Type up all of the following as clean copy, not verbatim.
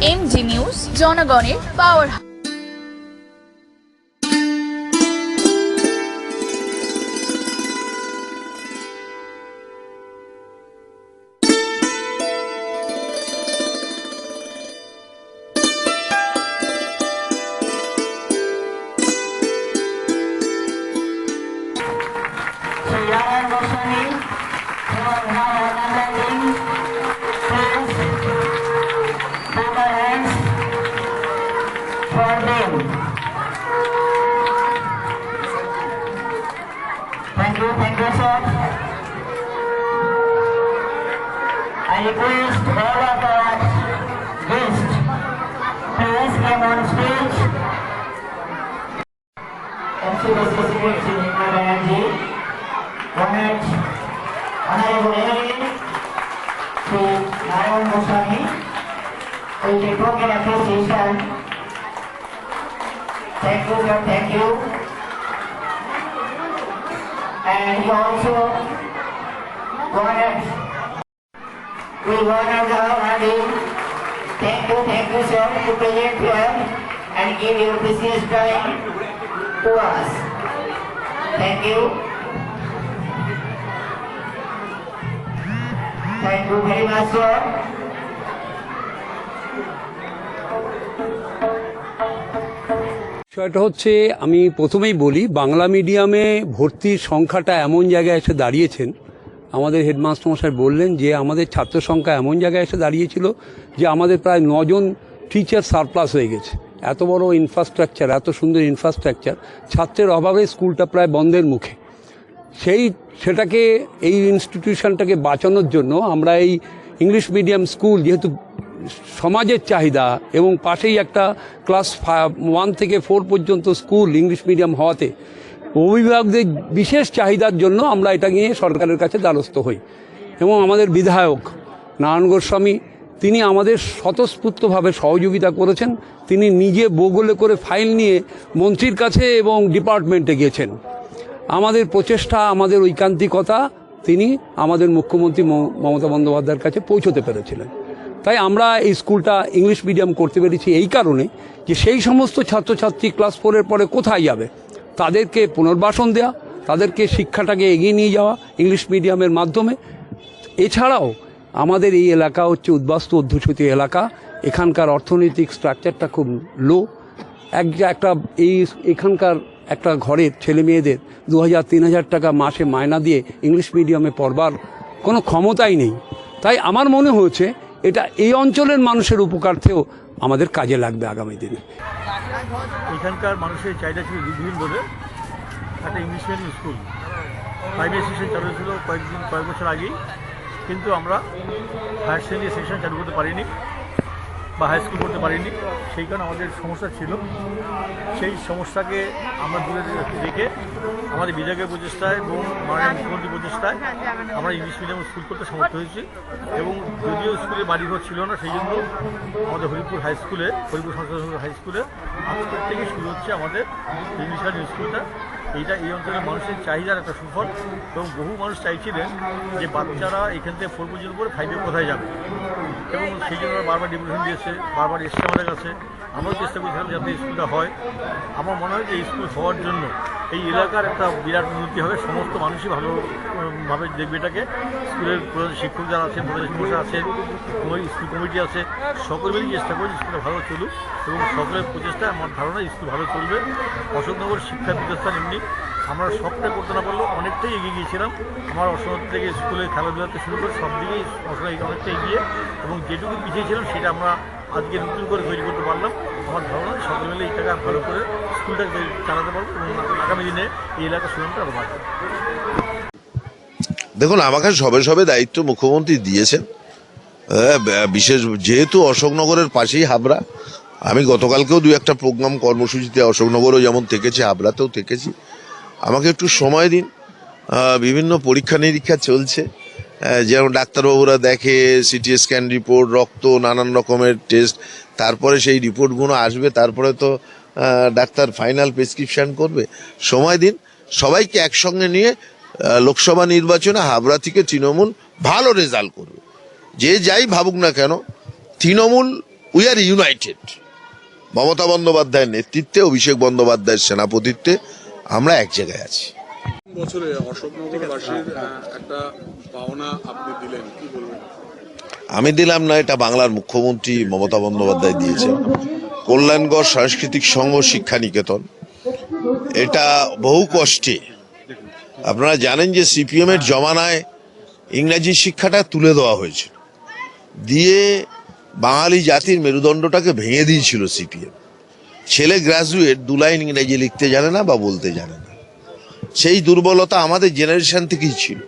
MG news, জনগণের পাওয়ার। Thank you, sir. I request all of our guests, please come on stage. MC Narayanji, Honorable Emily, Sri Narayan Goswami, will be broken appreciation. Thank you, sir. Thank you. And he also honored, we honor the Honorable. Thank you, sir, to present here and give your precious time to us. Thank you. Thank you very much, sir. বিষয়টা হচ্ছে, আমি প্রথমেই বলি, বাংলা মিডিয়ামে ভর্তির সংখ্যাটা এমন জায়গায় এসে দাঁড়িয়েছেন, আমাদের হেডমাস্টার মশাই বললেন যে আমাদের ছাত্র সংখ্যা এমন জায়গায় এসে দাঁড়িয়েছিল যে আমাদের প্রায় 9 জন টিচার সারপ্লাস হয়ে গেছে। এত বড় ইনফ্রাস্ট্রাকচার, এত সুন্দর ইনফ্রাস্ট্রাকচার, ছাত্রের অভাবে স্কুলটা প্রায় বন্ধের মুখে। সেটাকে, এই ইনস্টিটিউশনটাকে বাঁচানোর জন্য আমরা এই ইংলিশ মিডিয়াম স্কুল, যেহেতু সমাজের চাহিদা এবং পাশেই একটা ক্লাস 1 থেকে 4 পর্যন্ত স্কুল ইংলিশ মিডিয়াম হওয়াতে অভিভাবকদের বিশেষ চাহিদার জন্য আমরা এটা নিয়ে সরকারের কাছে দ্বারস্থ হই। এবং আমাদের বিধায়ক নারায়ণ গোস্বামী, তিনি আমাদের স্বতঃস্ফূর্তভাবে সহযোগিতা করেছেন। তিনি নিজে বগলে করে ফাইল নিয়ে মন্ত্রীর কাছে এবং ডিপার্টমেন্টে গিয়েছেন। আমাদের প্রচেষ্টা, আমাদের ঐকান্তিকতা তিনি আমাদের মুখ্যমন্ত্রী মমতা বন্দ্যোপাধ্যায়ের কাছে পৌঁছতে পেরেছিলেন। তাই আমরা এই স্কুলটা ইংলিশ মিডিয়াম করতে পেরেছি এই কারণে যে সেই সমস্ত ছাত্রছাত্রী ক্লাস 4-এর পরে কোথায় যাবে, তাদেরকে পুনর্বাসন দেওয়া, তাদেরকে শিক্ষাটাকে এগিয়ে নিয়ে যাওয়া ইংলিশ মিডিয়ামের মাধ্যমে। এছাড়াও আমাদের এই এলাকা হচ্ছে উদ্বাস্তু অধ্যুষিত এলাকা, এখানকার অর্থনৈতিক স্ট্রাকচারটা খুব লো। এখানকার একটা ঘরের ছেলে মেয়েদের 2000-3000 টাকা মাসে মায়না দিয়ে ইংলিশ মিডিয়ামে পড়বার কোনো ক্ষমতাই নেই। তাই আমার মনে হয়েছে এটা এই অঞ্চলের মানুষের উপকার্থেও আমাদের কাজে লাগবে আগামী দিনে। এখানকার মানুষের চাহিদা ছিল দীর্ঘদিন ধরে একটা English medium school. Primary section চালু ছিল কয়েক বছর আগেই, কিন্তু আমরা হায়ার সেকেন্ডারি সেকশন চালু করতে পারিনি বা হাই স্কুল করতে পারিনি। সেই কারণে আমাদের সমস্যা ছিল। সেই সমস্যাকে আমরা দূরে রেখে আমাদের বিধায়কের প্রচেষ্টায় এবং মাননীয় মুখ্যমন্ত্রীর প্রচেষ্টায় আমরা ইংলিশ মিডিয়াম স্কুল করতে সমর্থ হয়েছি। এবং যদিও স্কুলে বাড়িঘর ছিল না, সেই জন্য আমাদের হরিপুর সংস্কৃত হাই স্কুলে আজকের থেকে শুরু হচ্ছে আমাদের ইংলিশ মিডিয়াম স্কুলটা। এইটা এই অঞ্চলের মানুষের চাহিদার একটা সুফল। এবং বহু মানুষ চাইছিলেন যে বাচ্চারা এখান থেকে 4 পর্যন্ত করে 5-এ কোথায় যাবে, এবং সেই জন্য বারবার ডেপুটেশন দিয়েছে, বারবার এসছে আমাদের কাছে। আমরাও চেষ্টা করেছিলাম যাতে স্কুলটা হয়। আমার মনে হয় যে এই স্কুল হওয়ার জন্য এই এলাকার একটা বিরাট উন্নতি হবে। সমস্ত মানুষই ভালোভাবে দেখবে এটাকে। স্কুলের শিক্ষক যারা আছেন, প্রধান শিক্ষকরা আছেন, স্কুল কমিটি আছে, সকলে মিলে চেষ্টা করে স্কুলটা ভালো চলুক। এবং সকলের প্রচেষ্টায় আমার ধারণা স্কুল ভালো চলবে। অশোকনগর শিক্ষা প্রতিষ্ঠান এমনি আমরা সবটা করতে না পারলেও অনেকটাই এগিয়ে গিয়েছিলাম। আমার অশোক থেকে স্কুলে খেলাধুলাতে শুরু করে সব দিকেই অনেকটা এগিয়ে, এবং যেটুকু পিছিয়ে ছিলাম সেটা আমরা আজকে নতুন করে তৈরি করতে পারলাম। আমার ধারণা সকলে মিলে এই টাকা ভালো করে স্কুলটাকে চালাতে পারবো এবং আগামী দিনে এই এলাকার সুনামটা আরও বাড়বে। দেখুন, আমাকে সবে দায়িত্ব মুখ্যমন্ত্রী দিয়েছেন। বিশেষ যেহেতু অশোকনগরের পাশেই হাবড়া, আমি গতকালকেও 2-1টা প্রোগ্রাম কর্মসূচিতে অশোকনগরেও যেমন থেকেছি, হাবড়াতেও থেকেছি। আমাকে একটু সময় দিন। বিভিন্ন পরীক্ষা নিরীক্ষা চলছে, যেমন ডাক্তারবাবুরা দেখে, সিটি স্ক্যান রিপোর্ট, রক্ত, নানান রকমের টেস্ট, তারপরে সেই রিপোর্টগুলো আসবে, তারপরে তো ডাক্তার ফাইনাল প্রেসক্রিপশন করবে। সময় দিন, সবাইকে একসঙ্গে নিয়ে লোকসভা নির্বাচনে হাবড়া থেকে তৃণমূল ভালো রেজাল্ট করবে। যে যাই ভাবুক না কেন, Trinamool we are United. Mamata বন্দ্যোপাধ্যায়ের নেতৃত্বে, অভিষেক বন্দ্যোপাধ্যায়ের সেনাপতিত্বে আমরা এক জায়গায় আছি। বছরে অশোকনগরবাসীর একটা পাওনা আপনি দিলেন, কি বলবেন? আমি দিলাম না, এটা বাংলার মুখ্যমন্ত্রী মমতা বন্দ্যোপাধ্যায় দিয়েছেন। কল্যাণগড় সাংস্কৃতিক সংঘ শিক্ষা নিকেতন, এটা বহু কষ্টে, আপনারা জানেন যে সিপিএম এর জমানায় ইংরাজি শিক্ষাটা তুলে দেওয়া হয়েছিল, দিয়ে বাঙালি জাতির মেরুদণ্ডটাকে ভেঙে দিয়েছিল সিপিএম। ছেলে গ্রাজুয়েট 2 লাইন ইংরেজি লিখতে জানে না বা বলতে জানে না, সেই দুর্বলতা আমাদের জেনারেশন থেকেই ছিল।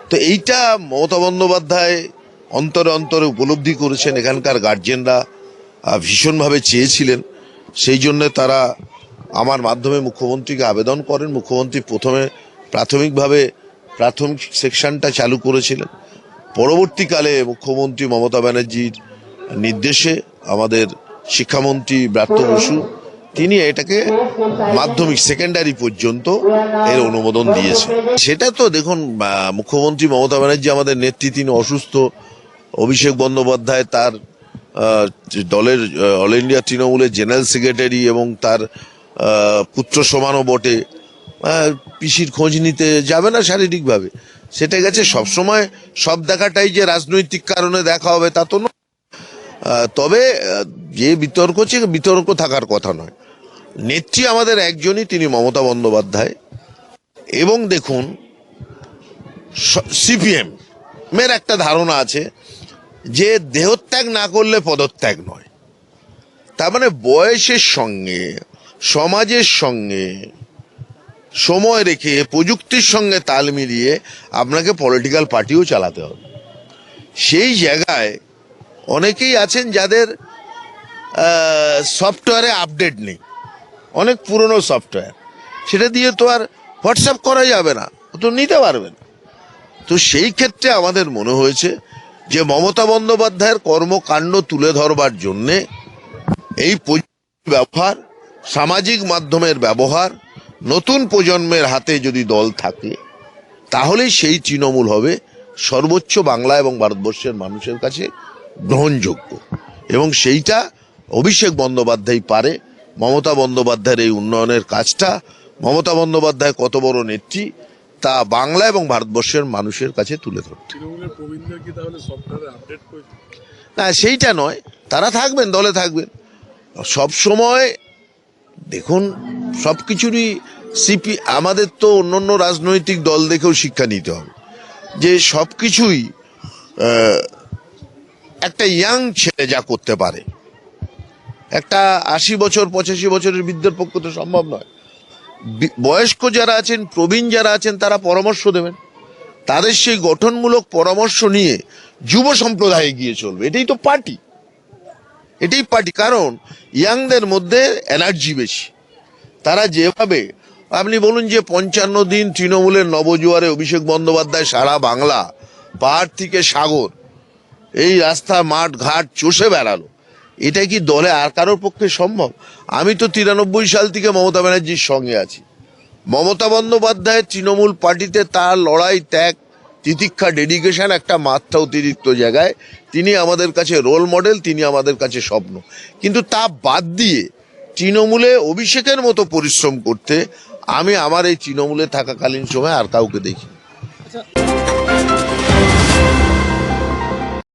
তো এইটা মমতা বন্দ্যোপাধ্যায় অন্তরে অন্তরে উপলব্ধি করেছেন, এখানকার গার্জেনরা ভীষণভাবে চেয়েছিলেন, সেই জন্য তারা আমার মাধ্যমে মুখ্যমন্ত্রীকে আবেদন করেন। মুখ্যমন্ত্রী প্রথমে প্রাথমিক সেকশনটা চালু করেছিলেন, পরবর্তীকালে মুখ্যমন্ত্রী মমতা ব্যানার্জির নির্দেশে আমাদের শিক্ষামন্ত্রী ব্রাত্য বসু তিনি এটাকে মাধ্যমিক সেকেন্ডারি পর্যন্ত এর অনুমোদন দিয়েছে। সেটা তো দেখুন, মুখ্যমন্ত্রী মমতা ব্যানার্জি আমাদের নেত্রী, তিনি অসুস্থ। অভিষেক বন্দ্যোপাধ্যায় তার দলের অল ইন্ডিয়া তৃণমূলের জেনারেল সেক্রেটারি এবং তার পুত্র সমানও বটে, পিসির খোঁজ নিতে যাবে না শারীরিকভাবে, সেটা গেছে। সবসময় সব দেখাটাই যে রাজনৈতিক কারণে দেখা হবে তা তো নয়। তবে যে বিতর্ক থাকার কথা নয়। নেত্রী আমাদের একজনই, তিনি মমতা বন্দ্যোপাধ্যায়। এবং দেখুন, সিপিএম এর একটা ধারণা আছে যে দেহত্যাগ না করলে পদত্যাগ নয়। তার মানে বয়সের সঙ্গে, সমাজের সঙ্গে সময় রেখে, প্রযুক্তির সঙ্গে তাল মিলিয়ে আপনাকে পলিটিক্যাল পার্টিও চালাতে হবে। সেই জায়গায় অনেকেই আছেন যাদের সফটওয়্যারে আপডেট নেই, অনেক পুরনো সফটওয়্যার, সেটা দিয়ে তো আর হোয়াটসঅ্যাপ করা যাবে না, তো নিতে পারবে না। তো সেই ক্ষেত্রে আমাদের মনে হয়েছে যে মমতা বন্দ্যোপাধ্যায়ের কর্মকাণ্ড তুলে ধরবার জন্যে এই ব্যবহার, সামাজিক মাধ্যমের ব্যবহার, নতুন প্রজন্মের হাতে যদি দল থাকে, তাহলেই সেই তৃণমূল হবে সর্বোচ্চ বাংলা এবং ভারতবর্ষের মানুষের কাছে গ্রহণযোগ্য। এবং সেইটা অভিষেক বন্দ্যোপাধ্যায় পারে। মমতা বন্দ্যোপাধ্যায়ের এই উন্নয়নের কাজটা, মমতা বন্দ্যোপাধ্যায় কত বড় নেত্রী তা বাংলা এবং ভারতবর্ষের মানুষের কাছে তুলে ধরতে। না, সেইটা নয়, তারা থাকবেন, দলে থাকবেন সব সময়। দেখুন, সব কিছুরই আমাদের তো অন্যান্য রাজনৈতিক দল দেখেও শিক্ষা নিতে হবে যে সব কিছুই একটা ইয়াং ছেলে যা করতে পারে, একটা 80 বছর 85 বছরের বৃদ্ধের পক্ষে তো সম্ভব নয়। বয়স্ক যারা আছেন, প্রবীণ যারা আছেন, তারা পরামর্শ দেবেন, তাদের সেই গঠনমূলক পরামর্শ নিয়ে যুব সম্প্রদায় এগিয়ে চলবে। এটাই তো পার্টি, এটাই পার্টি। কারণ ইয়াংদের মধ্যে এনার্জি বেশি। তারা যেভাবে, আপনি বলুন যে 55 দিন তৃণমূলের নবজোয়ারে অভিষেক বন্দ্যোপাধ্যায় সারা বাংলা পাহাড় থেকে সাগর এই রাস্তা মাঠ ঘাট চষে বেড়ালো, এটা কি দলে আর কারোর পক্ষে সম্ভব? আমি তো 93 সাল থেকে মমতা ব্যানার্জির সঙ্গে আছি। মমতা বন্দ্যোপাধ্যায় তৃণমূল পার্টিতে তার লড়াই, ত্যাগ, তিতিক্ষা, ডেডিকেশন একটা মাত্রা অতিরিক্ত জায়গায়। তিনি আমাদের কাছে রোল মডেল, তিনি আমাদের কাছে স্বপ্ন। কিন্তু তা বাদ দিয়ে তৃণমূলে অভিষেকের মতো পরিশ্রম করতে আমি আমার এই তৃণমূলে থাকাকালীন সময় আর কাউকে দেখি।